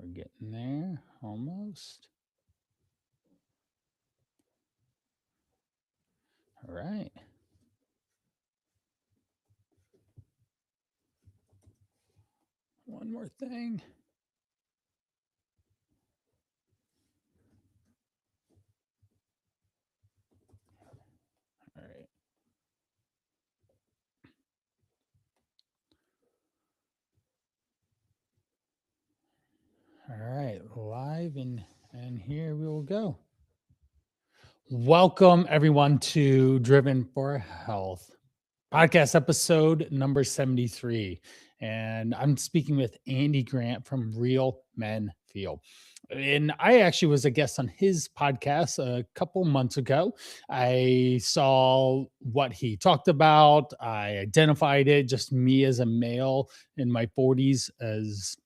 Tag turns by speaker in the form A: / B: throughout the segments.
A: We're getting there almost. All right. One more thing. All right. All right. Live and here we will go. Welcome everyone to Driven for Health podcast episode number 73. And I'm speaking with Andy Grant from Real Men Feel. And I actually was a guest on his podcast a couple months ago. I saw what he talked about. I identified it, just me as a male in my 40s, as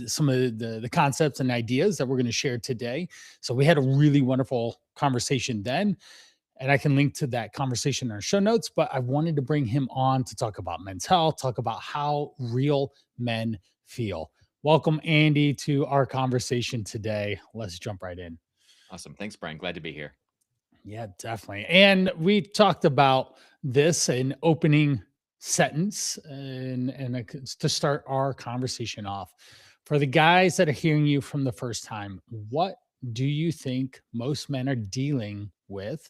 A: some of the concepts and ideas that we're going to share today. So we had a really wonderful conversation then, and I can link to that conversation in our show notes. But I wanted to bring him on to talk about men's health, talk about how real men feel. Welcome, Andy, to our conversation today. Let's jump right in.
B: Awesome. Thanks, Brian. Glad to be here.
A: Yeah, definitely. And we talked about this in opening sentence to start our conversation off. For the guys that are hearing you from the first time, what do you think most men are dealing with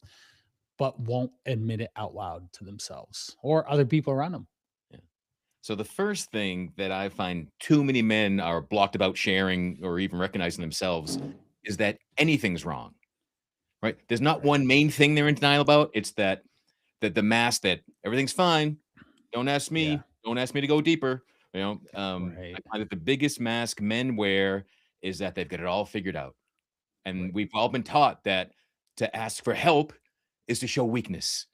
A: but won't admit it out loud to themselves or other people around them?
B: Yeah. So the first thing that I find too many men are blocked about sharing or even recognizing themselves is that anything's wrong. Right? There's not
A: Right.
B: one main thing they're in denial about. It's that the mask that everything's fine. Don't ask
A: Yeah.
B: me. Don't ask me to go deeper. I
A: Right.
B: find that the biggest mask men wear is that they've got it all figured out. And
A: Right.
B: we've all been taught that to ask for help is to show weakness.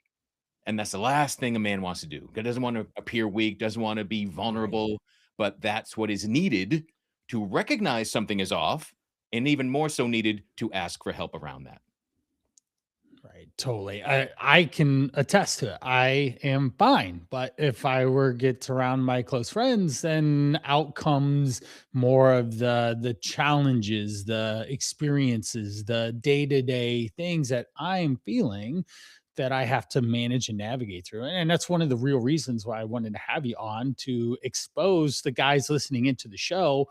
B: And that's the last thing a man wants to do. He doesn't want to appear weak, doesn't want to be
A: Right.
B: vulnerable, but that's what is needed to recognize something is off, and even more so needed to ask for help around that.
A: Right, totally. I can attest to it. I am fine, but if I were get around my close friends, then out comes more of the challenges, the experiences, the day to day things that I am feeling that I have to manage and navigate through. And that's one of the real reasons why I wanted to have you on to expose the guys listening into the show.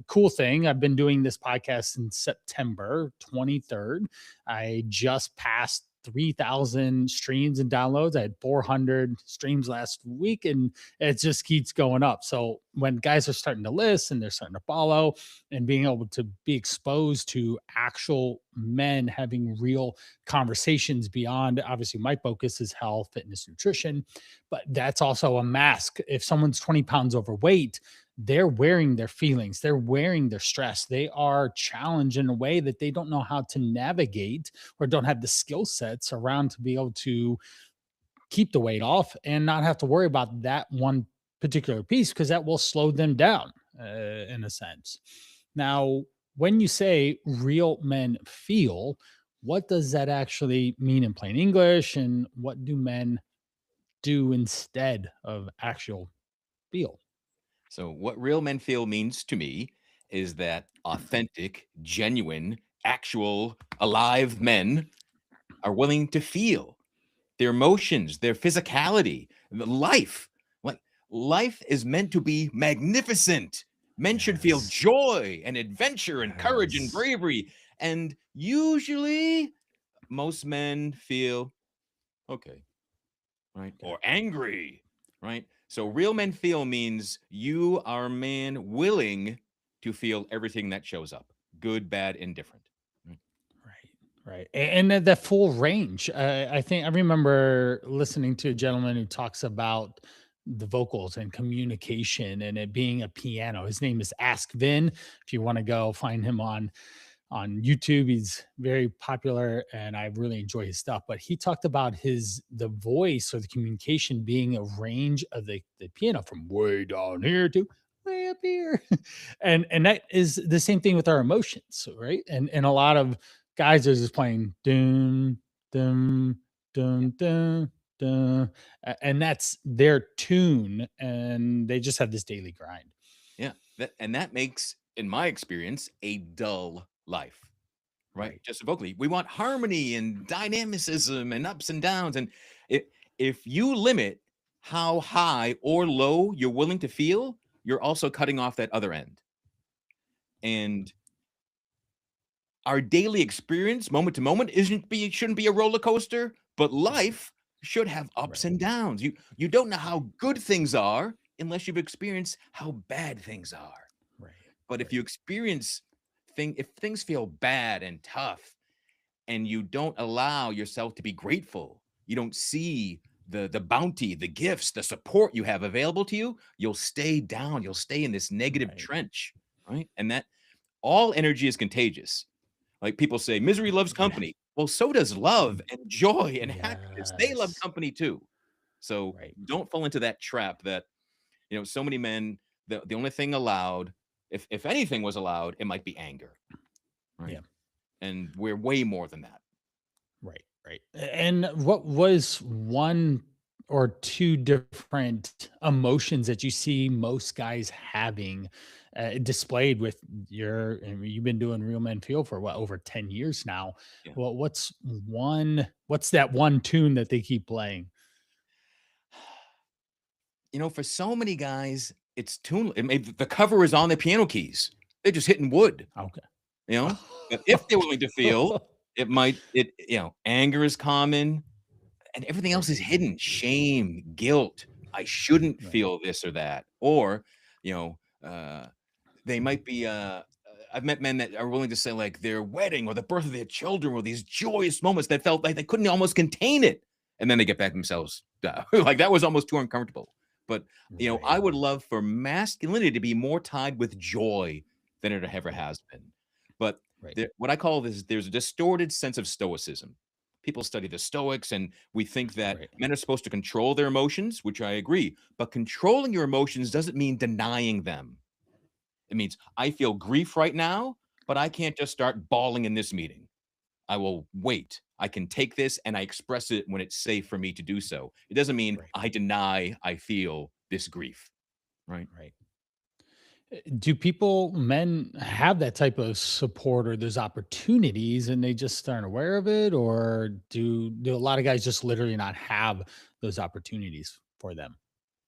A: Cool thing, I've been doing this podcast since September 23rd. I just passed 3,000 streams and downloads. I had 400 streams last week, and it just keeps going up. So when guys are starting to listen, they're starting to follow, and being able to be exposed to actual men having real conversations beyond, obviously, my focus is health, fitness, nutrition, but that's also a mask. If someone's 20 pounds overweight, they're wearing their feelings, they're wearing their stress, they are challenged in a way that they don't know how to navigate or don't have the skill sets around to be able to keep the weight off and not have to worry about that one particular piece because that will slow them down in a sense. Now, when you say real men feel, what does that actually mean in plain English? And what do men do instead of actual feel?
B: So, what real men feel means to me is that authentic, genuine, actual, alive men are willing to feel their emotions, their physicality, life. Like life is meant to be magnificent. Men should feel
A: Yes.
B: joy and adventure and courage and
A: Yes.
B: bravery. And usually, most men feel okay, right?
A: Okay.
B: Or angry, right? So, real men feel means you are a man willing to feel everything that shows up, good, bad, indifferent. Right?
A: Right, right, and the full range. I think I remember listening to a gentleman who talks about the vocals and communication and it being a piano. His name is Ask Vin. If you want to go find him on YouTube, he's very popular and I really enjoy his stuff. But he talked about the voice or the communication being a range of the piano from way down here to way up here. And that is the same thing with our emotions, right? And a lot of guys are just playing dun dun dun dun dun, and that's their tune, and they just have this daily grind.
B: Yeah, that makes in my experience, a dull life, right?
A: Right.
B: Just vocally, we want harmony and dynamicism and ups and downs. And if you limit how high or low you're willing to feel, you're also cutting off that other end. And our daily experience, moment to moment, shouldn't be a roller coaster, but life should have ups
A: Right.
B: and downs. You don't know how good things are unless you've experienced how bad things are.
A: Right.
B: But if
A: Right.
B: you experience if things feel bad and tough, and you don't allow yourself to be grateful, you don't see the bounty, the gifts, the support you have available to you, you'll stay down. You'll stay in this negative
A: Right.
B: trench, right? And that all energy is contagious. Like people say, misery loves
A: Yeah.
B: company. Well, so does love and joy and happiness. They love
A: Yes.
B: company too. So
A: Right.
B: don't fall into that trap that, so many men, the only thing allowed, if anything was allowed, it might be anger, right?
A: Yeah.
B: And we're way more than that.
A: Right. Right. And what was one or two different emotions that you see most guys having displayed with I mean, you've been doing Real Men Feel for what, over 10 years now?
B: Yeah.
A: Well, what's that one tune that they keep playing?
B: For so many guys, it's tune. The cover is on the piano keys. They're just hitting wood,
A: Okay.
B: you know. But if they're willing to
A: Okay.
B: feel, anger is common, and everything else
A: Right.
B: is hidden. Shame, guilt. I shouldn't
A: Right.
B: feel this or that. Or, you know, uh, they might be. I've met men that are willing to say like their wedding or the birth of their children were these joyous moments that felt like they couldn't almost contain it, and then they get back themselves like that was almost too uncomfortable. But I
A: Right.
B: would love for masculinity to be more tied with joy than it ever
A: Right.
B: has been. But
A: Right.
B: what I call this, there's a distorted sense of stoicism. People study the Stoics, and we think that
A: Right.
B: men are supposed to control their emotions, which I agree. But controlling your emotions doesn't mean denying them. It means I feel grief right now, but I can't just start bawling in this meeting. I will wait. I can take this and I express it when it's safe for me to do so. It doesn't mean
A: Right.
B: I deny I feel this grief, right?
A: Right. Do people, men, have that type of support or those opportunities and they just aren't aware of it? Or do a lot of guys just literally not have those opportunities for them?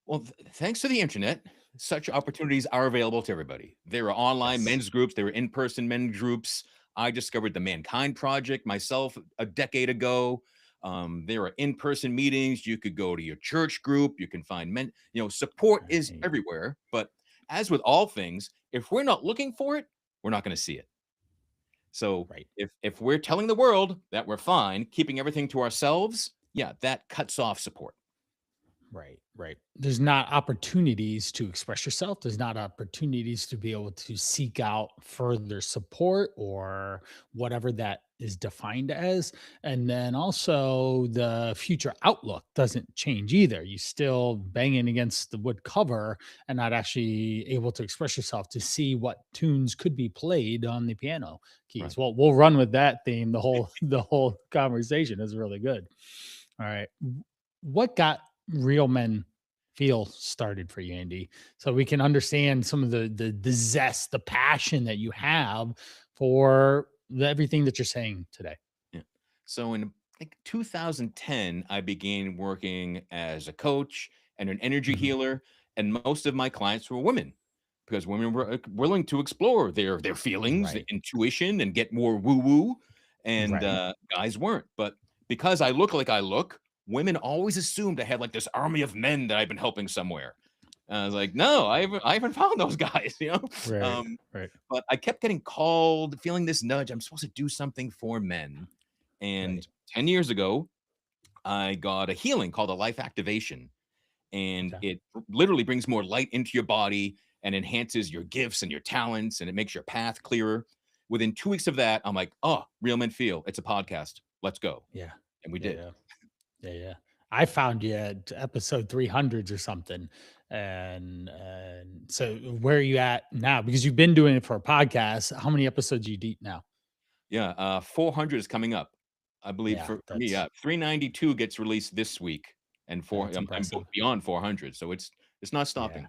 B: Well, thanks to the internet, such opportunities are available to everybody. There are online
A: Yes.
B: men's groups, there are in-person men's groups. I discovered the Mankind Project myself a decade ago. There are in-person meetings. You could go to your church group. You can find men. Support is
A: Right.
B: everywhere. But as with all things, if we're not looking for it, we're not going to see it. So
A: Right.
B: if we're telling the world that we're fine, keeping everything to ourselves, yeah, that cuts off support.
A: Right, right. There's not opportunities to express yourself. There's not opportunities to be able to seek out further support or whatever that is defined as. And then also the future outlook doesn't change either. You still banging against the wood cover and not actually able to express yourself to see what tunes could be played on the piano keys.
B: Right.
A: Well, we'll run with that theme. The whole conversation is really good. All right. What got Real Men Feel started for you, Andy? So we can understand some of the zest, the passion that you have for everything that you're saying today.
B: Yeah. So in like 2010, I began working as a coach and an energy
A: Mhm.
B: healer, and most of my clients were women because women were willing to explore their feelings, the
A: Right.
B: intuition, and get more woo woo, and
A: Right.
B: guys weren't. But because I look like I look, women always assumed I had like this army of men that I've been helping somewhere. I was like, no, I haven't found those guys,
A: Right.
B: Um,
A: Right.
B: but I kept getting called, feeling this nudge. I'm supposed to do something for men.
A: Right.
B: And 10 years ago, I got a healing called a life activation. And
A: Okay.
B: it literally brings more light into your body and enhances your gifts and your talents, and it makes your path clearer. Within 2 weeks of that, I'm like, oh, Real Men Feel. It's a podcast. Let's go.
A: Yeah.
B: And we
A: Yeah.
B: did.
A: Yeah. Yeah. Yeah. I found you at episode 300 or something. And so where are you at now? Because you've been doing it for a podcast. How many episodes are you deep now?
B: Yeah. 400 is coming up. I believe
A: Yeah,
B: for me, yeah. 392 gets released this week. And
A: that's
B: I'm
A: impressive.
B: beyond 400. So it's not
A: Yeah.
B: stopping.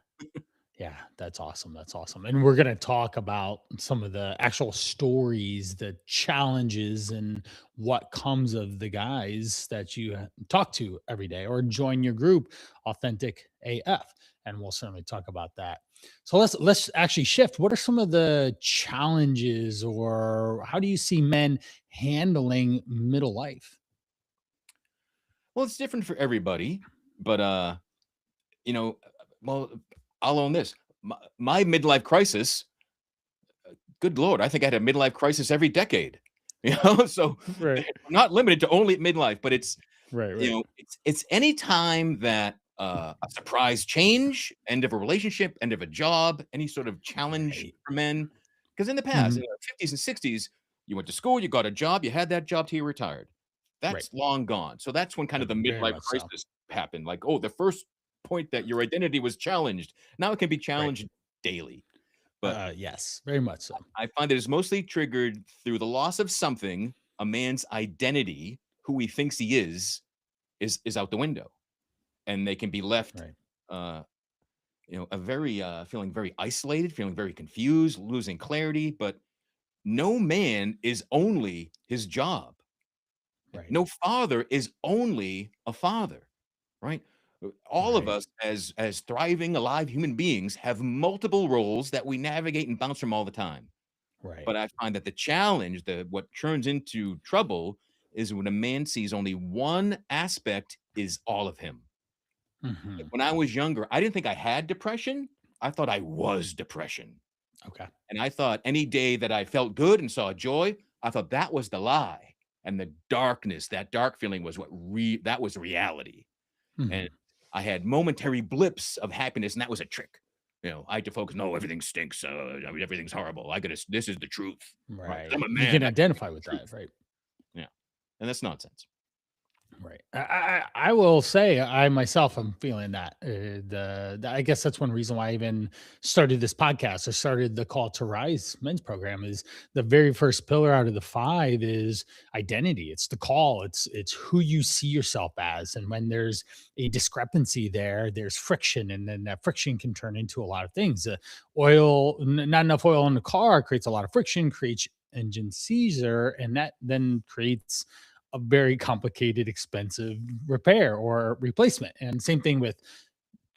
A: Yeah, that's awesome. That's awesome. And we're going to talk about some of the actual stories, the challenges, and what comes of the guys that you talk to every day or join your group, Authentic AF. And we'll certainly talk about that. So let's actually shift. What are some of the challenges, or how do you see men handling middle life?
B: Well, it's different for everybody, but you know, well, I'll own this. My midlife crisis, good lord, I think I had a midlife crisis every decade. So
A: Right,
B: not limited to only midlife, but it's
A: right, right,
B: it's any time that a surprise change, end of a relationship, end of a job, any sort of challenge
A: right.
B: for men. Because in the past, in
A: Mhm.
B: the 50s and 60s, you went to school, you got a job, you had that job till you retired.
A: Right.
B: That's long gone. So that's when kind of the
A: Very
B: midlife
A: much so.
B: crisis happened. Like, oh, the first point that your identity was challenged. Now it can be
A: Right.
B: challenged daily. But
A: Yes, very much so.
B: I find that it's mostly triggered through the loss of something. A man's identity, who he thinks he is out the window, and they can be left,
A: Right.
B: uh, a very feeling very isolated, feeling very confused, losing clarity. But no man is only his job.
A: Right.
B: No father is only a father, right? All of
A: Right.
B: us as thriving, alive human beings have multiple roles that we navigate and bounce from all the time.
A: Right.
B: But I find that the challenge, what turns into trouble is when a man sees only one aspect is all of him. Like,
A: Mhm.
B: when I was younger, I didn't think I had depression. I thought I was depression.
A: Okay.
B: And I thought any day that I felt good and saw joy, I thought that was the lie. And the darkness, that dark feeling was that was reality. And
A: Mhm.
B: I had momentary blips of happiness, and that was a trick. I had to focus, no, everything stinks. I mean, everything's horrible. This is the truth. Right. 'Cause I'm
A: Right.
B: a
A: You
B: man.
A: can
B: I can
A: identify
B: speak the
A: with
B: truth.
A: that, right?
B: Yeah. And that's nonsense.
A: Right. I will say I myself am feeling that. I guess that's one reason why I even started this podcast. I started the Call to Rise men's program. Is the very first pillar out of the five is identity. It's the call. It's who you see yourself as, and when there's a discrepancy there, there's friction, and then that friction can turn into a lot of things. Not enough oil in the car creates a lot of friction, creates engine seizure, and that then creates a very complicated, expensive repair or replacement. And same thing with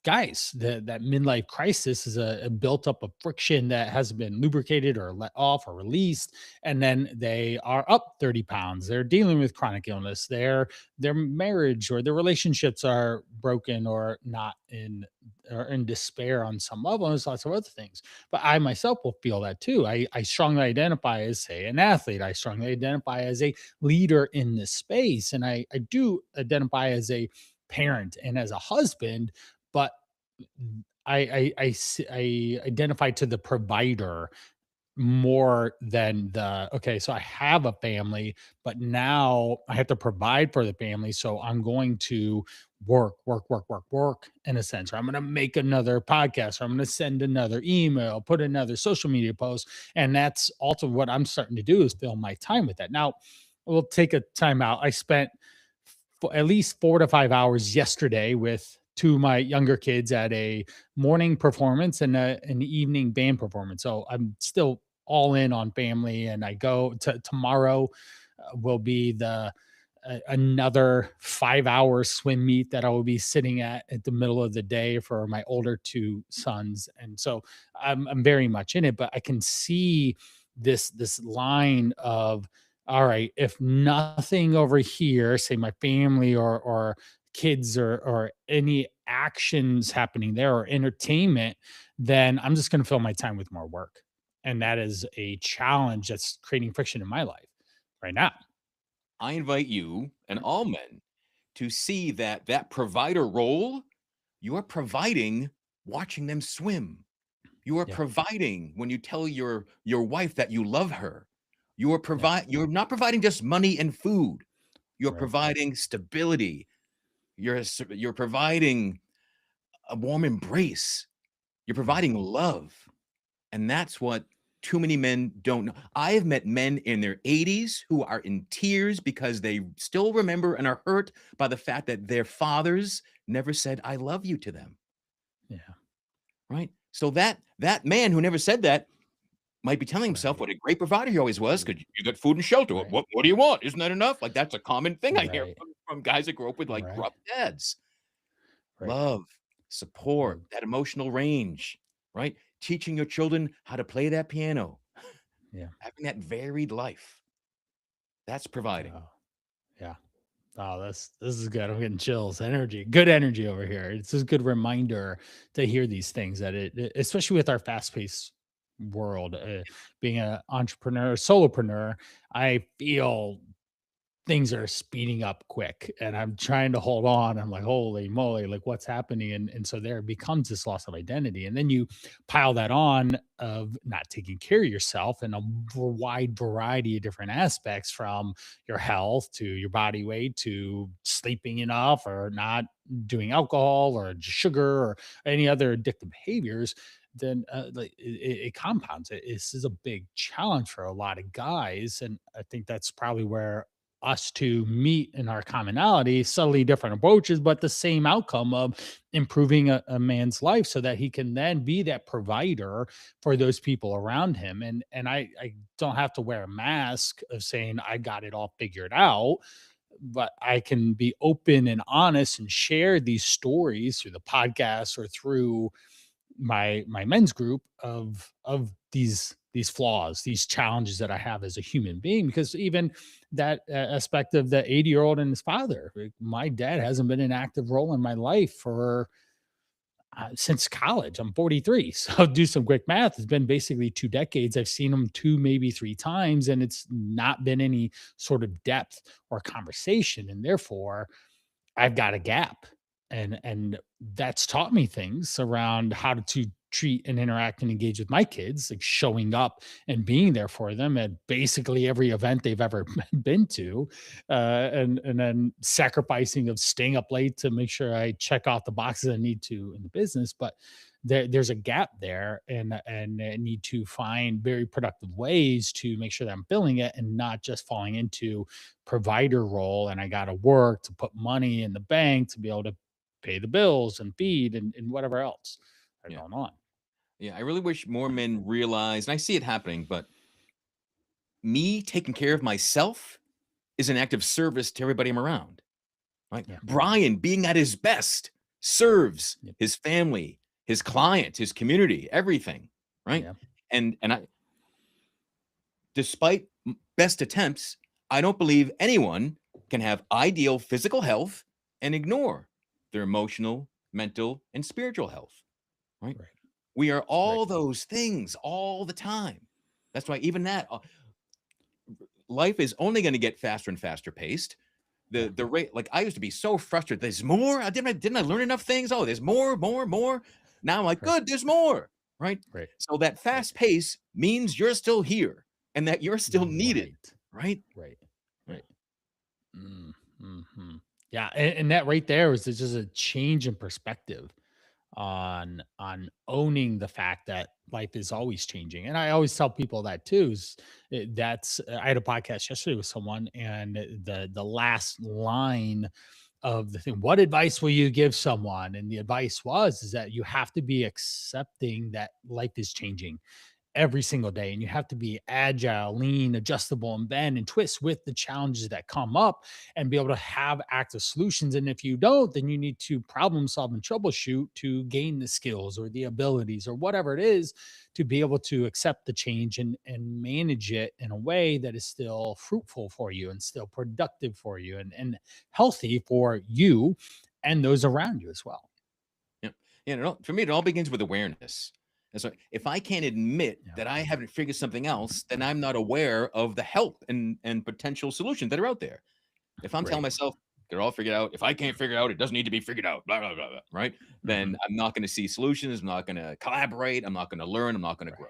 A: guys. That midlife crisis is a built up of friction that hasn't been lubricated or let off or released, and then they are up 30 pounds. They're dealing with chronic illness. Their marriage or their relationships are broken or not in or in despair on some level. And there's lots of other things. But I myself will feel that too. I strongly identify as, say, an athlete. I strongly identify as a leader in this space. And I do identify as a parent and as a husband, but I identify to the provider more than the okay, so I have a family, but now I have to provide for the family. So I'm going to work in a sense, or I'm going to make another podcast, or I'm going to send another email, put another social media post. And that's also what I'm starting to do is fill my time with that. Now, we'll take a time out. I spent at least 4 to 5 hours yesterday with two of my younger kids at a morning performance and an evening band performance. So I'm still all in on family, and I go to tomorrow will be the another 5 hour swim meet that I will be sitting at the middle of the day for my older two sons. And so I'm very much in it, but I can see this line of all right, if nothing over here, say my family or kids or any actions happening there or entertainment, then I'm just going to fill my time with more work. And that is a challenge that's creating friction in my life right now.
B: I invite you and all men to see that provider role, you are providing watching them swim. You are
A: Yeah.
B: providing when you tell your wife that you love her.
A: Yeah.
B: You're not providing just money and food. You're
A: Right.
B: providing stability. You're providing a warm embrace. You're
A: Yeah.
B: providing love. And that's what too many men don't know. I have met men in their 80s who are in tears because they still remember and are hurt by the fact that their fathers never said, I love you to them,
A: Yeah.
B: right? So that man who never said that might be telling himself
A: Right.
B: what a great provider he always was, because you got food and shelter.
A: Right.
B: What do you want? Isn't that enough? Like, that's a common thing I hear
A: Right.
B: from guys that grew up with, like,
A: Right.
B: rough dads.
A: Right.
B: Love, support,
A: Mm,
B: that emotional range, right? Teaching your children how to play that piano,
A: yeah.
B: having that varied life. That's providing.
A: Oh, yeah. Oh, this is good. I'm getting chills. Energy, good energy over here. It's just a good reminder to hear these things that especially with our fast-paced world, being an entrepreneur, solopreneur, I feel things are speeding up quick and I'm trying to hold on. I'm like, holy moly, like what's happening? And so there becomes this loss of identity. And then you pile that on of not taking care of yourself in a wide variety of different aspects, from your health to your body weight to sleeping enough or not doing alcohol or sugar or any other addictive behaviors. Then like it compounds. This is a big challenge for a lot of guys, and I think that's probably where us to meet in our commonality, subtly different approaches, but the same outcome of improving a man's life so that he can then be that provider for those people around him. And I don't have to wear a mask of saying I got it all figured out, but I can be open and honest and share these stories through the podcast or through my men's group of these flaws, these challenges that I have as a human being. Because even that aspect of the 80-year-old and his father, like, my dad hasn't been an active role in my life for since college. I'm 43, so do some quick math. It's been basically 2 decades. I've seen him two, maybe three times, and it's not been any sort of depth or conversation, and therefore I've got a gap. And that's taught me things around how to treat and interact and engage with my kids, like showing up and being there for them at basically every event they've ever been to, and then sacrificing of staying up late to make sure I check off the boxes I need to in the business. But there's a gap there, and I need to find very productive ways to make sure that I'm filling it and not just falling into provider role, and I got to work to put money in the bank to be able to pay the bills and feed and whatever else are
B: Yeah.
A: going on.
B: Yeah, I really wish more men realize, and I see it happening, but me taking care of myself is an act of service to everybody I'm around, right?
A: Yeah.
B: Brian being at his best serves
A: Yep.
B: his family, his clients, his community, everything, right?
A: Yeah.
B: And I, despite best attempts, I don't believe anyone can have ideal physical health and ignore their emotional, mental, and spiritual health, right?
A: Right.
B: We are
A: Right.
B: all those things all the time. That's why even that life is only going to get faster and faster paced.
A: Yeah.
B: The rate, like, I used to be so frustrated. There's more. Didn't I learn enough things? Oh, there's more, more, more. Now I'm like,
A: Right.
B: good, there's more. Right.
A: Right.
B: So that
A: Right.
B: fast pace means you're still here and that you're still needed.
A: Right.
B: Right.
A: Right.
B: Yeah.
A: Right. Yeah. And that right there was just a change in perspective on owning the fact that life is always changing. And I always tell people that too. That's I had a podcast yesterday with someone, and the last line of the thing, what advice will you give someone? And the advice was is that you have to be accepting that life is changing every single day, and you have to be agile, lean, adjustable, and bend and twist with the challenges that come up and be able to have active solutions. And if you don't, then you need to problem solve and troubleshoot to gain the skills or the abilities or whatever it is to be able to accept the change and manage it in a way that is still fruitful for you and still productive for you and healthy for you and those around you as well.
B: Yeah. Yeah. For me, it all begins with awareness. And so if I can't admit
A: Yeah.
B: that I haven't figured something else, then I'm not aware of the help and potential solutions that are out there. If I'm telling
A: Right.
B: myself they're all figured out, if I can't figure it out, it doesn't need to be figured out, blah, blah, blah, blah, right?
A: Mhm.
B: Then I'm not going to see solutions. I'm not going to collaborate. I'm not going to learn. I'm not going to grow.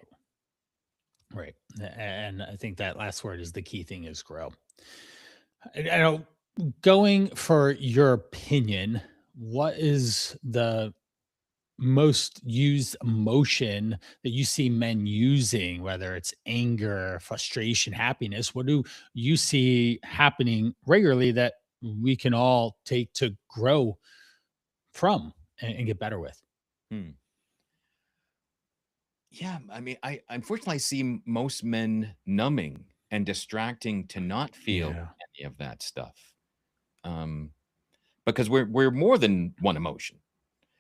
A: Right. Right. And I think that last word is the key thing, is grow. I know, going for your opinion, what is the most used emotion that you see men using, whether it's anger, frustration, happiness? What do you see happening regularly that we can all take to grow from and get better with?
B: Hmm. Yeah, I mean, I unfortunately I see most men numbing and distracting to not feel
A: Yeah.
B: any of that stuff. Um, because we're more than one emotion.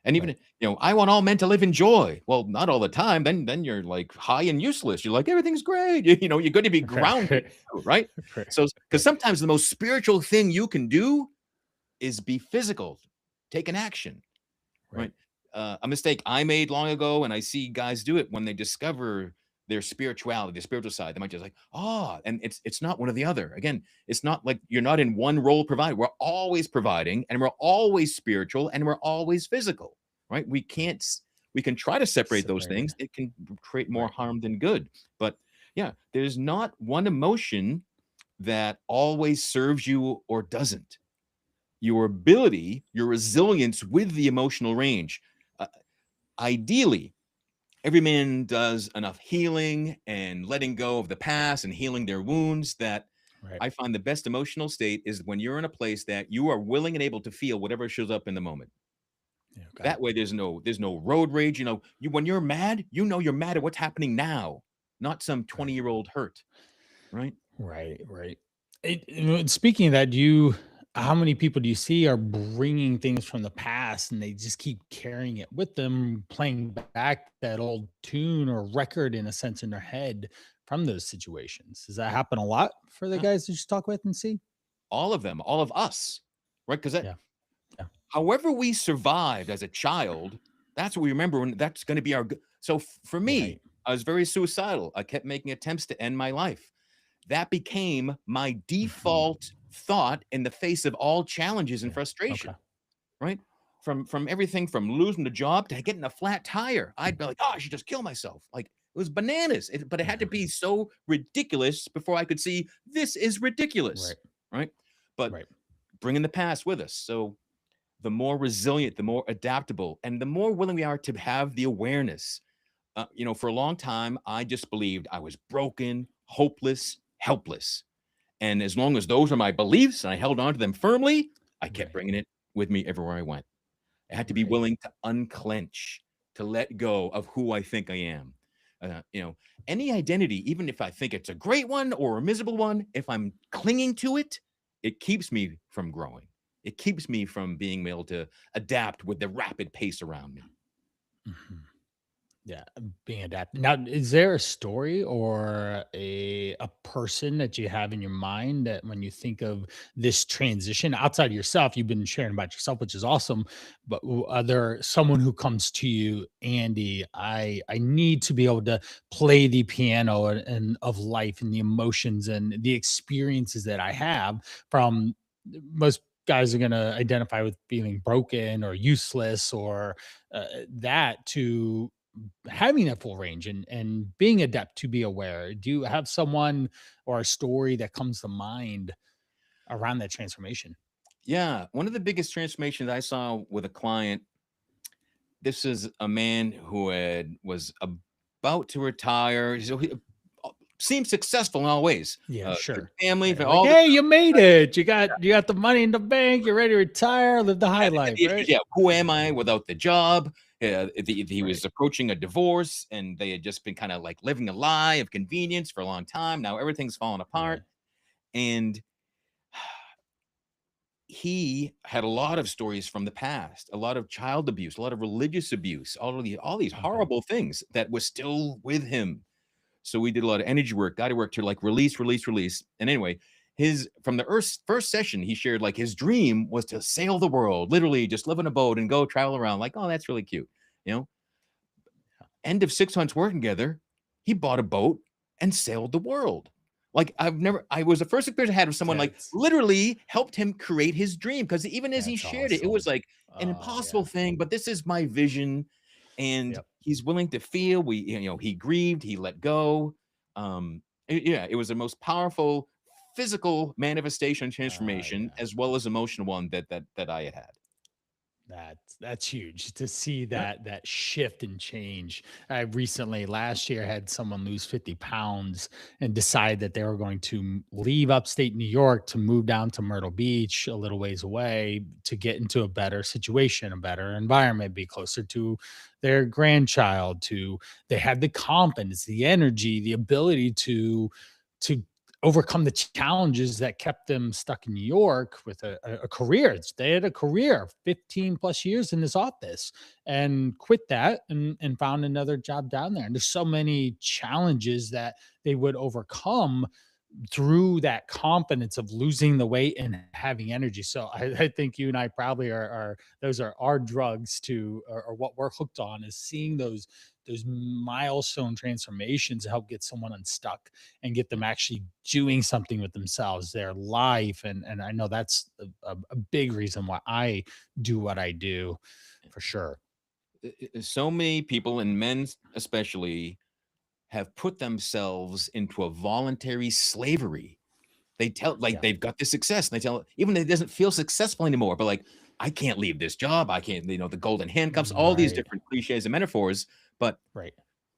B: And even,
A: Right.
B: I want all men to live in joy. Well, not all the time. Then you're like high and useless. You're like, everything's great. You're going to be grounded,
A: Right.
B: right?
A: Right.
B: So, because
A: Right.
B: sometimes the most spiritual thing you can do is be physical, take an action,
A: Right.
B: right? A mistake I made long ago, and I see guys do it when they discover their spirituality, their spiritual side. They might just like, and it's not one or the other. Again, it's not like you're not in one role provided. We're always providing, and we're always spiritual, and we're always physical, right?
A: Right.
B: We can try to separate those
A: Separated.
B: things. It can create more
A: Right.
B: harm than good. But yeah, there's not one emotion that always serves you or doesn't. Your ability, your resilience with the emotional range. Uh, Ideally, every man does enough healing and letting go of the past and healing their wounds that
A: Right.
B: I find the best emotional state is when you're in a place that you are willing and able to feel whatever shows up in the moment.
A: Yeah. Okay.
B: That way there's no road rage. You when you're mad, you're mad at what's happening now, not some
A: Right.
B: 20-year-old hurt, right?
A: Right. Right. Speaking of that, do you? How many people do you see are bringing things from the past and they just keep carrying it with them, playing back that old tune or record in a sense in their head from those situations? Does that happen a lot for the
B: Yeah.
A: guys that you talk with and see?
B: All of them, all of us, right? Because
A: Yeah. Yeah.
B: however we survived as a child, that's what we remember, and that's gonna be our g so for me,
A: Right.
B: I was very suicidal. I kept making attempts to end my life. That became my
A: Mhm.
B: default thought in the face of all challenges and
A: Yeah. Okay.
B: frustration, right? From everything from losing the job to getting a flat tire. I'd be like, "Oh, I should just kill myself." Like, it was bananas, but it had to
A: Mhm.
B: be so ridiculous before I could see, "This is ridiculous,"
A: Right.
B: right? But
A: Right.
B: bringing the past with us, so the more resilient, the more adaptable, and the more willing we are to have the awareness. For a long time, I just believed I was broken, hopeless, helpless. And as long as those are my beliefs and I held on to them firmly, I kept
A: Right.
B: bringing it with me everywhere I went. I had to be
A: Right.
B: willing to unclench, to let go of who I think I am. Uh, you know, any identity, even if I think it's a great one or a miserable one, if I'm clinging to it, it keeps me from growing. It keeps me from being able to adapt with the rapid pace around me.
A: Mhm. Yeah, being adapted. Now, is there a story or a person that you have in your mind that when you think of this transition outside of yourself, you've been sharing about yourself, which is awesome. But are there someone who comes to you, Andy? I need to be able to play the piano and of life and the emotions and the experiences that I have from most guys are going to identify with feeling broken or useless or that to having that full range and being adept to be aware. Do you have someone or a story that comes to mind around that transformation?
B: Yeah, one of the biggest transformations I saw with a client. This is a man who was about to retire. So he seemed successful in all ways.
A: Yeah,
B: Good
A: sure.
B: family,
A: Right.
B: for
A: Like,
B: all the
A: hey, you made it. You got the money in the bank. You're ready to retire. Live the high
B: yeah, and
A: life,
B: the issues,
A: right?
B: yeah. Who am I without the job? He
A: Right.
B: was approaching a divorce, and they had just been kind of like living a lie of convenience for a long time. Now everything's falling
A: Yeah.
B: apart, and he had a lot of stories from the past, a lot of child abuse, a lot of religious abuse, all these
A: Okay.
B: horrible things that was still with him. So we did a lot of energy work, guided work to like release, release, release. And anyway, his from the first session, he shared like his dream was to sail the world, literally just live in a boat and go travel around. Like, oh, that's really cute. You know, End of 6 months working together, he bought a boat and sailed the world. Like I was the first experience I had with someone like
A: That's
B: literally helped him create his dream. Cause even as he
A: that's
B: shared it, it was
A: awesome.
B: like an
A: Oh
B: impossible
A: yeah.
B: thing, but this is my vision. And
A: Yep.
B: he's willing to feel. He grieved, he let go. Yeah, it was the most powerful physical manifestation and transformation
A: Yeah.
B: as well as emotional one that I had had.
A: That's huge to see that shift and change. I recently last year had someone lose 50 pounds and decide that they were going to leave upstate New York to move down to Myrtle Beach, a little ways away, to get into a better situation, a better environment, be closer to their grandchild. To They had the confidence, the energy, the ability to overcome the challenges that kept them stuck in New York with a career. They had a career, 15 plus years in this office, and quit that and found another job down there. And there's so many challenges that they would overcome through that confidence of losing the weight and having energy. So I think you and I probably are those are our drugs to, or what we're hooked on, is seeing those milestone transformations to help get someone unstuck and get them actually doing something with themselves, their life. And I know that's a big reason why I do what I do, for sure.
B: So many people, and men especially, have put themselves into a voluntary slavery. They tell like
A: Yeah.
B: they've got the success, and they tell even it doesn't feel successful anymore, but like, I can't leave this job. I can't, the golden handcuffs, all these
A: Right.
B: different cliches and metaphors. But
A: Right.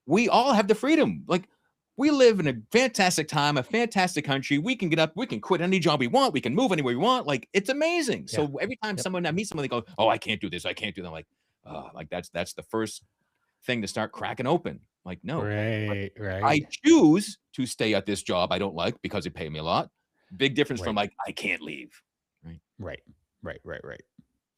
B: we all have the freedom. Like, we live in a fantastic time, a fantastic country. We can get up, we can quit any job we want, we can move anywhere we want. Like, it's amazing.
A: Yeah.
B: So every time
A: Yep.
B: someone I meet someone, they go, "Oh, I can't do this, I can't do that." I'm like, like that's the first thing to start cracking open. Like, no,
A: Right.
B: I
A: Right.
B: choose to stay at this job I don't like because they pay me a lot. Big difference from
A: Right.
B: like, I can't leave. Right.
A: Right. Right. Right. Right.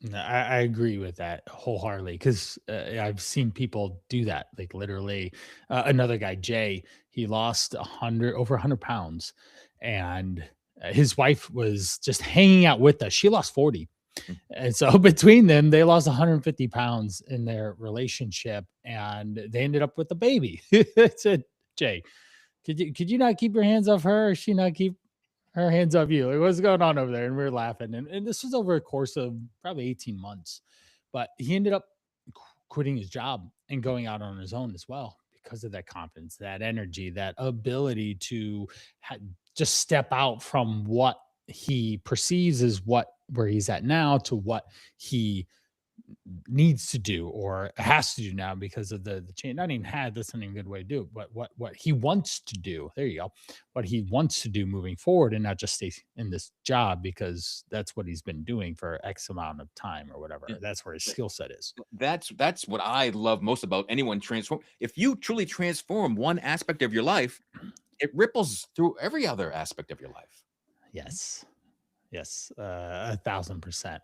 A: No, I agree with that wholeheartedly because I've seen people do that. Like literally, another guy, Jay, he lost 100 pounds, and his wife was just hanging out with us. She lost 40,
B: Mm.
A: and so between them, they lost 150 pounds in their relationship, and they ended up with a baby. I said, Jay, could you not keep your hands off her? Or she not keep her hands off you? Like, what's going on over there? And we were laughing. And this was over a course of probably 18 months. But he ended up quitting his job and going out on his own as well because of that confidence, that energy, that ability to ha- just step out from what he perceives as what where he's at now to what he needs to do or has to do now because of the change. Not even had, that's not even a good way to do it, but what he wants to do. There you go. What he wants to do moving forward, and not just stay in this job because that's what he's been doing for X amount of time or whatever.
B: Yeah.
A: That's where his skill set is.
B: That's what I love most about anyone transform. If you truly transform one aspect of your life, it ripples through every other aspect of your life.
A: Yes. Yes. 1,000%.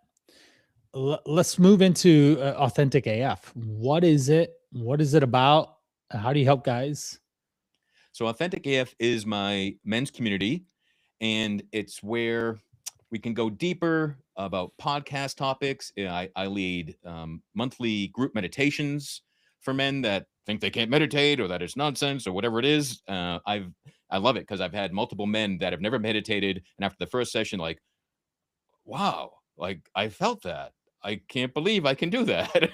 A: Let's move into authentic AF. What is it? What is it about? How do you help guys?
B: So Authentic AF is my men's community, and it's where we can go deeper about podcast topics. I lead monthly group meditations for men that think they can't meditate or that it's nonsense or whatever it is. I love it because I've had multiple men that have never meditated, and after the first session, like, wow, like I felt that. I can't believe I can do that.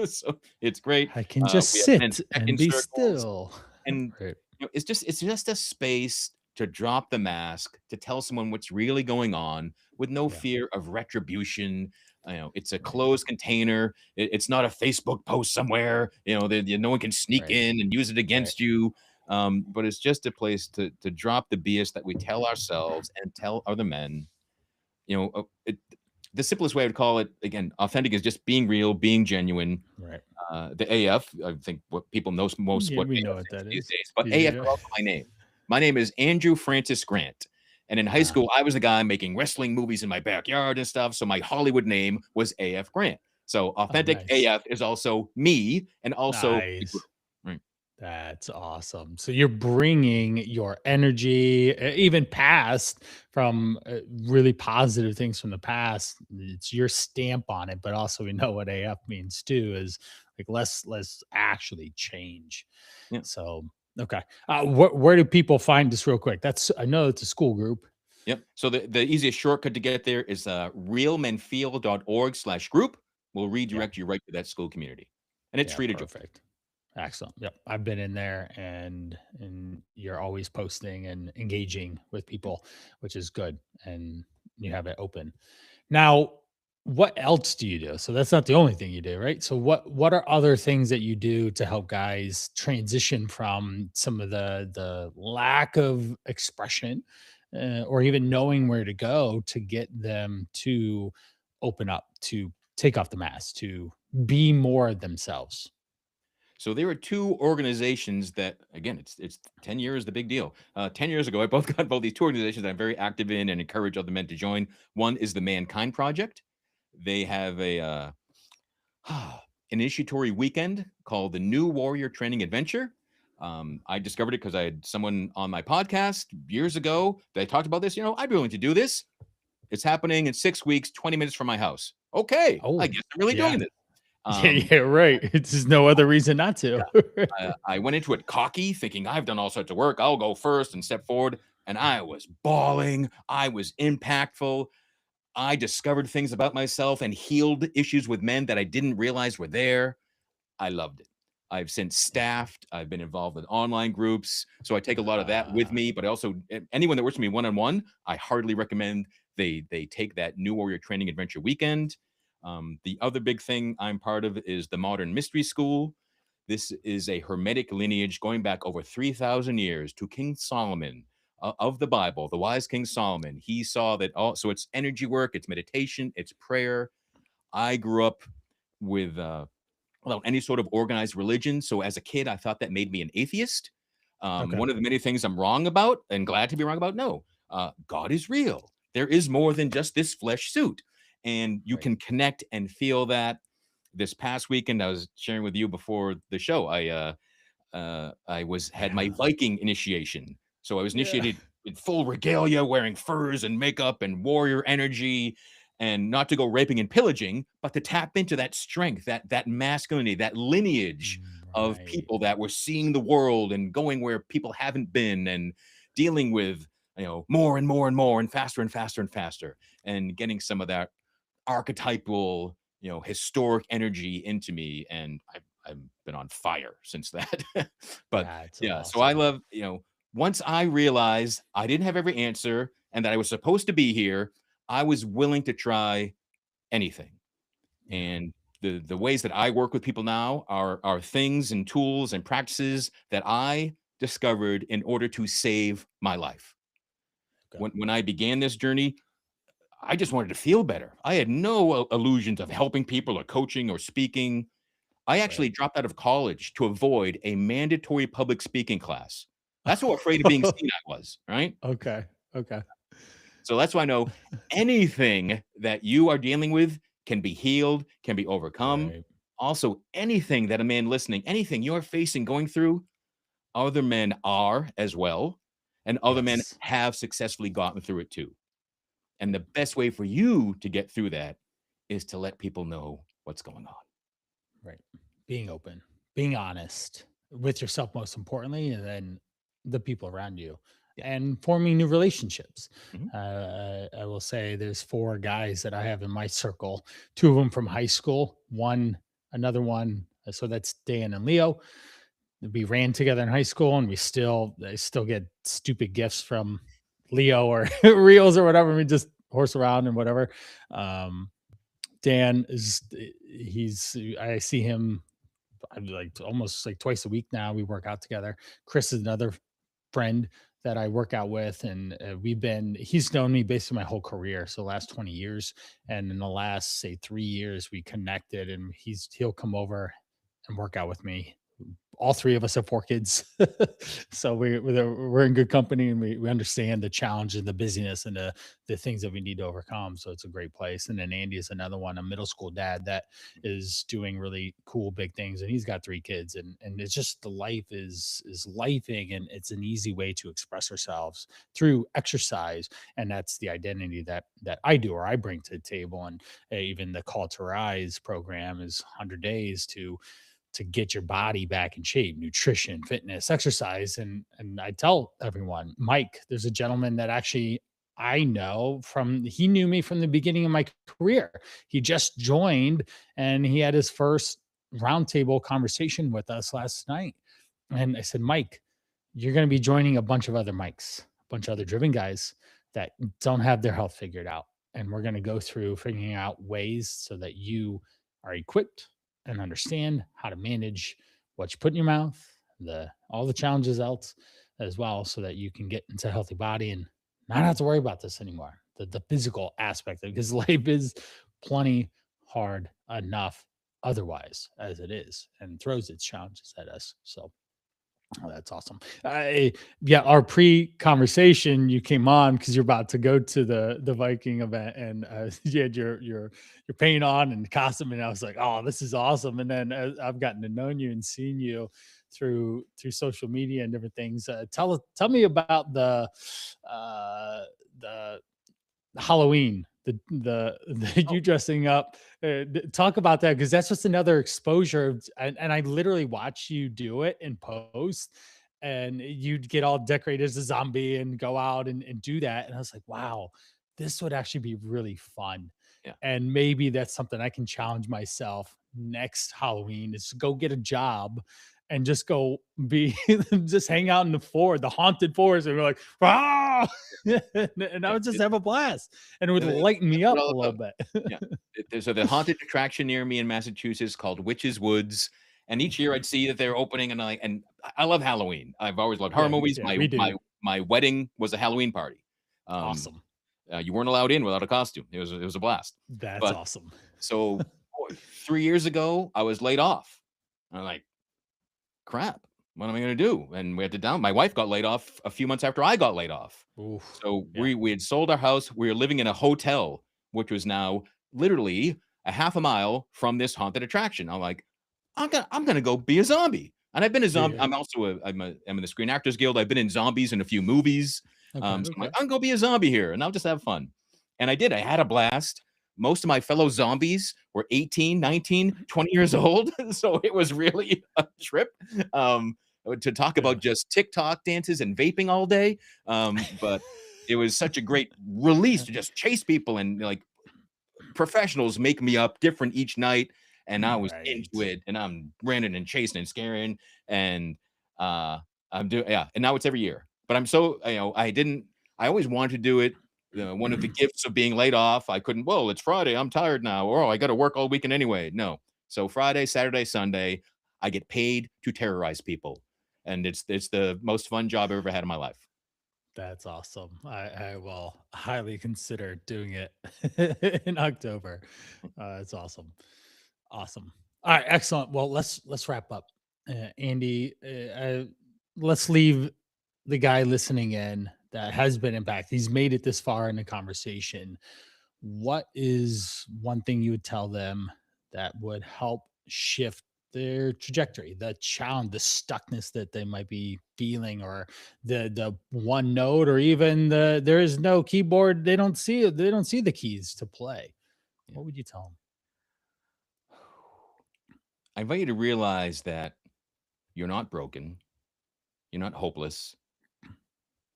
B: So it's great.
A: I can just
B: We have men's
A: sit and
B: check-in
A: be
B: circles,
A: still.
B: and
A: Right.
B: it's just a space to drop the mask, to tell someone what's really going on with no
A: Yeah.
B: fear of retribution. It's a
A: Right.
B: closed container. It's not a Facebook post somewhere, that no one can sneak
A: Right.
B: in and use it
A: Right.
B: against you. But it's just a place to drop the BS that we tell ourselves and tell other men. The simplest way I would call it, again, authentic, is just being real, being genuine.
A: Right.
B: The AF, I think what people know most
A: Yeah,
B: what
A: we know
B: AF
A: what
B: is
A: that
B: these
A: is.
B: days, but AF is
A: Yeah.
B: also my name. My name is Andrew Francis Grant, and in high
A: Uh,
B: school, I was the guy making wrestling movies in my backyard and stuff, so my Hollywood name was AF Grant. So
A: oh,
B: Authentic
A: nice.
B: AF is also me and also the group.
A: Nice.
B: Right.
A: That's awesome. So you're bringing your energy, even past from really positive things from the past. It's your stamp on it, but also we know what AF means too. Is like let's actually change.
B: Yeah.
A: So okay, where do people find this real quick? That's I know it's a school group.
B: Yep. So the easiest shortcut to get there is realmenfeel.org/group. Will
A: Yeah,
B: redirect you right to that school community, and it's
A: yeah,
B: free to join.
A: perfect. Excellent. Yep. I've been in there and you're always posting and engaging with people, which is good. And you have it open. Now, what else do you do? So that's not the only thing you do, right? So what are other things that you do to help guys transition from some of the lack of expression, or even knowing where to go to get them to open up, to take off the mask, to be more themselves?
B: So there are two organizations that, again, it's 10 years, the big deal. 10 years ago, I both got both these two organizations that I'm very active in and encourage other men to join. One is the Mankind Project. They have a initiatory weekend called the New Warrior Training Adventure. I discovered it because I had someone on my podcast years ago. They talked about this. I'd be willing to do this. It's happening in 6 weeks, 20 minutes from my house. Okay, I
A: Oh,
B: guess I'm really
A: yeah.
B: doing this.
A: Yeah,
B: Um,
A: yeah, right. It's just no other reason not to.
B: I went into it cocky, thinking I've done all sorts of work. I'll go first and step forward. And I was bawling. I was impactful. I discovered things about myself and healed issues with men that I didn't realize were there. I loved it. I've since staffed. I've been involved with online groups. So I take a lot of that with
A: Uh,
B: me. But I also, anyone that works with me one on one, I heartily recommend they take that New Warrior Training Adventure weekend. The other big thing I'm part of is the Modern Mystery School. This is a Hermetic lineage going back over 3,000 years to King Solomon of the Bible, the wise King Solomon. He saw that all, so it's energy work, it's meditation, it's prayer. I grew up with without any sort of organized religion. So as a kid, I thought that made me an atheist.
A: okay.
B: One of the many things I'm wrong about and glad to be wrong about. No, God is real. There is more than just this flesh suit. And you
A: Right.
B: can connect and feel that. This past weekend, I was sharing with you before the show. I was had my
A: Yeah.
B: Viking initiation. So I was
A: Yeah.
B: initiated in full regalia, wearing furs and makeup and warrior energy, and not to go raping and pillaging, but to tap into that strength, that masculinity, that lineage of
A: Right.
B: people that were seeing the world and going where people haven't been and dealing with more and more and more and faster and faster and faster and getting some of that archetypal, historic energy into me, and I've been on fire since that. But
A: That's
B: yeah, so I
A: awesome.
B: love, once I realized I didn't have every answer and that I was supposed to be here, I was willing to try anything.
A: Yeah.
B: And the ways that I work with people now are things and tools and practices that I discovered in order to save my life.
A: Okay.
B: When I began this journey, I just wanted to feel better. I had no illusions of helping people or coaching or speaking. I actually
A: Right.
B: dropped out of college to avoid a mandatory public speaking class. That's how afraid of being seen I was, right?
A: Okay. Okay.
B: So that's why I know anything that you are dealing with can be healed, can be overcome.
A: Right.
B: Also, anything that a man listening, anything you're facing, going through, other men are as well, and other men
A: Yes.
B: have successfully gotten through it too. And the best way for you to get through that is to let people know what's going on.
A: Right. Being open, being honest with yourself, most importantly, and then the people around you,
B: Yeah.
A: and forming new relationships.
B: Mhm.
A: I will say there's four guys that I have in my circle, two of them from high school, another one. So that's Dan and Leo. We ran together in high school, and I still get stupid gifts from Leo or reels or whatever. We just horse around and whatever. Um, Dan is I see him like almost like twice a week now. We work out together. Chris is another friend that I work out with, and he's known me basically my whole career, so last 20 years. And in the last say 3 years, we connected, and he'll come over and work out with me. All three of us have four kids, so we're in good company, and we understand the challenge and the busyness and the things that we need to overcome. So it's a great place. And then Andy is another one, a middle school dad that is doing really cool big things, and he's got three kids, and it's just the life is lifing, and it's an easy way to express ourselves through exercise. And that's the identity that I do or I bring to the table. And even the Call to Rise program is 100 days to get your body back in shape, nutrition, fitness, exercise. And I tell everyone, Mike, there's a gentleman that actually I know from he knew me from the beginning of my career. He just joined, and he had his first roundtable conversation with us last night. And I said, Mike, you're going to be joining a bunch of other Mikes, a bunch of other driven guys that don't have their health figured out. and we're going to go through figuring out ways so that you are equipped and understand how to manage what you put in your mouth, the all the challenges else as well, so that you can get into a healthy body and not have to worry about this anymore. The physical aspect of it, because life is plenty hard enough otherwise as it is and throws its challenges at us. So oh, that's awesome. Yeah, our pre-conversation, you came on because you're about to go to the Viking event, and you had your paint on and costume, and I was like, "Oh, this is awesome!" And then I've gotten to know you and seen you through social media and different things. Tell me about uh, the Halloween, the
B: Oh,
A: you dressing up. Talk about that because that's just another exposure, and I literally watch you do it in post, and you'd get all decorated as a zombie and go out and do that, and I was like, wow, this would actually be really fun,
B: yeah.
A: and maybe that's something I can challenge myself next Halloween is to go get a job and just go be just hang out in the haunted forest, and we're like, ah, and I
B: Yeah.
A: would just have a blast, and it would
B: That's
A: lighten me
B: what
A: up
B: all
A: a little
B: about.
A: bit.
B: Yeah. There's a the haunted attraction near me in Massachusetts called Witches Woods, and each year I'd see that they're opening, and I love Halloween. I've always loved horror
A: Yeah,
B: movies.
A: yeah,
B: My
A: we
B: my
A: do.
B: my wedding was a Halloween party. Um,
A: Awesome.
B: you weren't allowed in without a costume. It was a blast.
A: That's
B: But
A: awesome.
B: so 3 years ago, I was laid off. I'm like, crap. What am I going to do? And we had to down. My wife got laid off a few months after I got laid off.
A: Oof.
B: So
A: Yeah.
B: we had sold our house. We were living in a hotel, which was now literally a half a mile from this haunted attraction. I'm like, I'm gonna go be a zombie. And I've been a zombie.
A: Yeah.
B: I'm in the Screen Actors Guild. I've been in zombies in a few movies.
A: Okay,
B: So I'm like,
A: okay.
B: I'm gonna go be a zombie here, and I'll just have fun. And I did. I had a blast. Most of my fellow zombies were 18, 19, 20 years old. So it was really a trip. To talk
A: Yeah.
B: about just TikTok dances and vaping all day. But it was such a great release to just chase people and like professionals make me up different each night, and I was into
A: Right.
B: it, and I'm running and chasing and scaring, and uh, I'm doing yeah, and now it's every year. But I'm so I didn't. I always wanted to do it. One of the gifts of being laid off, I couldn't. Well, it's Friday. I'm tired now. Or I got to work all weekend anyway. No. So Friday, Saturday, Sunday, I get paid to terrorize people, and it's the most fun job I've ever had in my life.
A: That's awesome. I will highly consider doing it in October. It's awesome. Awesome. All right, excellent. Well, let's wrap up. Andy, let's leave the guy listening in that has been impacted. He's made it this far in the conversation. What is one thing you would tell them that would help shift their trajectory, the challenge, the stuckness that they might be feeling, or the one note, or even there is no keyboard, they don't see it, they don't see the keys to play.
B: Yeah.
A: What would you tell them?
B: I invite you to realize that you're not broken, you're not hopeless,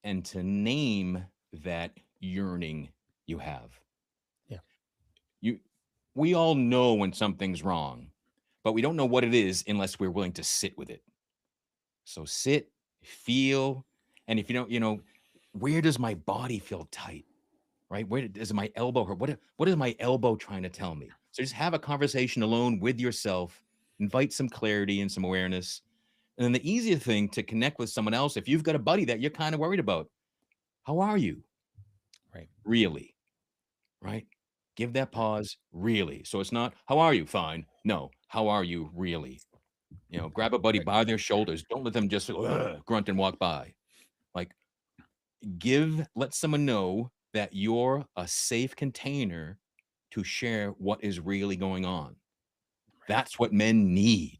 B: and to name that yearning you have.
A: Yeah.
B: You we all know when something's wrong, but we don't know what it is unless we're willing to sit with it. So sit, feel, and if you don't, where does my body feel tight? Right? Where does my elbow hurt? What is my elbow trying to tell me? So just have a conversation alone with yourself, invite some clarity and some awareness. And then the easier thing to connect with someone else, if you've got a buddy that you're kind of worried about, how are you?
A: Right.
B: Really? Right? Give that pause, really. So it's not, how are you? Fine. No, how are you really? Grab a buddy
A: Right.
B: by their shoulders. Don't let them just grunt and walk by. Like, let someone know that you're a safe container to share what is really going on.
A: Right.
B: That's what men need,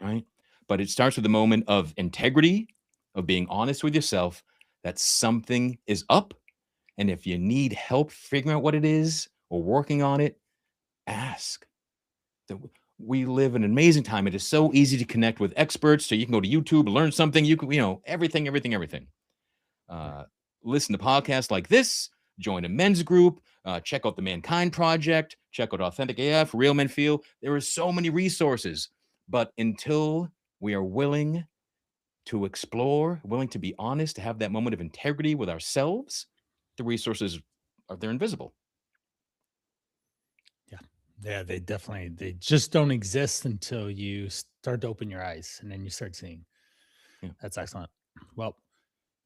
B: right? But it starts with a moment of integrity, of being honest with yourself that something is up. And if you need help figuring out what it is or working on it, ask. We live in an amazing time. It is so easy to connect with experts. So you can go to YouTube, learn something. You can, everything, everything, everything.
A: Right.
B: Uh, Listen to podcasts like this, join a men's group, check out the Mankind Project, check out Authentic AF, Real Men Feel. There are so many resources. But until we are willing to explore, willing to be honest, to have that moment of integrity with ourselves, the resources they're invisible.
A: Yeah, they just don't exist until you start to open your eyes and then you start seeing.
B: Yeah.
A: That's excellent. Well,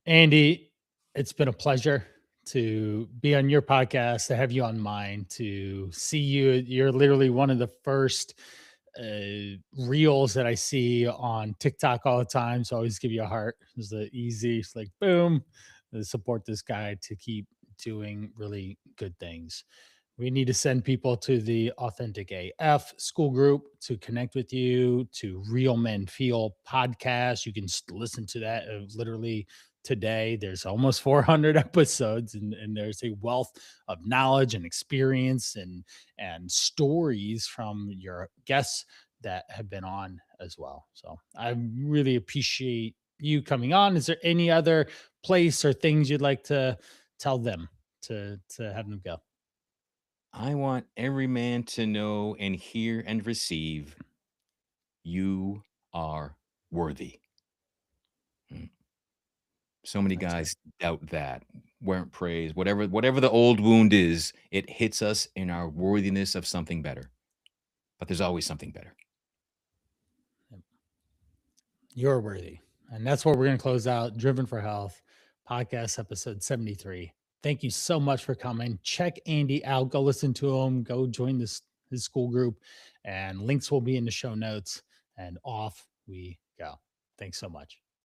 A: Andy, it's been a pleasure to be on your podcast, to have you on mine, to see you. You're literally one of the first reels that I see on TikTok all the time. So I always give you a heart. It's the easy, it's like boom, support this guy to keep doing really good things. We need to send people to the Authentic AF school group to connect with you, to Real Men Feel podcast. You can listen to that literally today. There's almost 400 episodes, and there's a wealth of knowledge and experience and stories from your guests that have been on as well. So I really appreciate you coming on. Is there any other place or things you'd like to tell them to have them go?
B: I want every man to know and hear and receive you are worthy. Mm. So many
A: That's good.
B: guys doubt that, weren't praised, whatever the old wound is, it hits us in our worthiness of something better. But there's always something better.
A: You're worthy. And that's where we're going to close out Driven for Health podcast episode 73. Thank you so much for coming. Check Andy out. Go listen to him. Go join his school group. And links will be in the show notes. And off we go. Thanks so much.